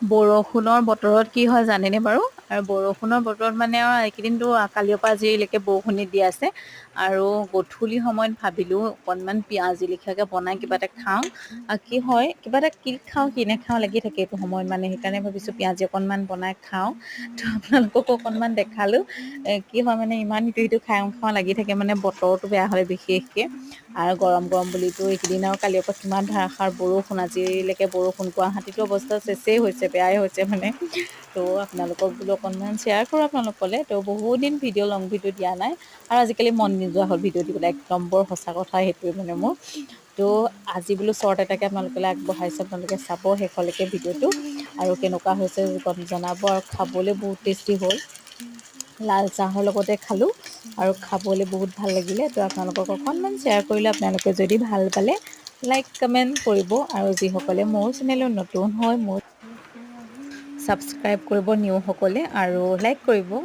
বৰষুণৰ বতৰত কি হয় জানেনে বাৰু? আৰু বৰষুণৰ বতৰত মানে এইকেইদিনতো কালিৰ পৰা আজিলৈকে বৰষুণে দি আছে। আৰু গধূলি সময়ত ভাবিলোঁ অকণমান পিঁয়াজ জলকীয়াকে বনাই কিবা এটা খাওঁ। কি হয় কিবা এটা কি খাওঁ কি নাখাওঁ লাগি থাকে এইটো সময়ত মানে সেইকাৰণে ভাবিছোঁ পিঁয়াজি অকণমান বনাই খাওঁ। তো আপোনালোককো অকণমান দেখালোঁ। কি হয় মানে ইমান ইটো সিটো খাওঁ খাওঁ লাগি থাকে মানে বতৰটো বেয়া হয় বিশেষকৈ। আৰু গৰম গৰম বুলিতো এইকেইদিন আৰু কালিৰ পৰা কিমান ধাৰাসাৰ বৰষুণ আজিলৈকে বৰষুণ গুৱাহাটীতো অৱস্থা চেচেই হৈছে বেয়াই হৈছে মানে। তো আপোনালোকক বোলো অকণমান শ্বেয়াৰ কৰোঁ আপোনালোকলৈ। তো বহুত দিন লং ভিডিঅ' দিয়া নাই। আৰু আজিকালি মন নোযোৱা হ'ল ভিডিঅ' দিবলৈ একদম বৰ সঁচা কথা সেইটোৱে মানে মোৰ। তো আজি বোলো শ্বৰ্ট এটাকে আপোনালোকলৈ আগবঢ়াইছোঁ, আপোনালোকে চাব শেষলৈকে ভিডিঅ'টো। আৰু কেনেকুৱা হৈছে জনাব। আৰু খাবলৈ বহুত টেষ্টি হ'ল। লাল চাহৰ লগতে খালোঁ। আৰু খাবলৈ বহুত ভাল লাগিলে। তো আপোনালোকক অকণমান শ্বেয়াৰ কৰিলে আপোনালোকে যদি ভাল পালে লাইক কমেণ্ট কৰিব। আৰু যিসকলে মোৰ চেনেলত নতুন হয় মোৰ ছাবস্ক্ৰাইব কৰিব নিউসকলে আৰু লাইক কৰিব।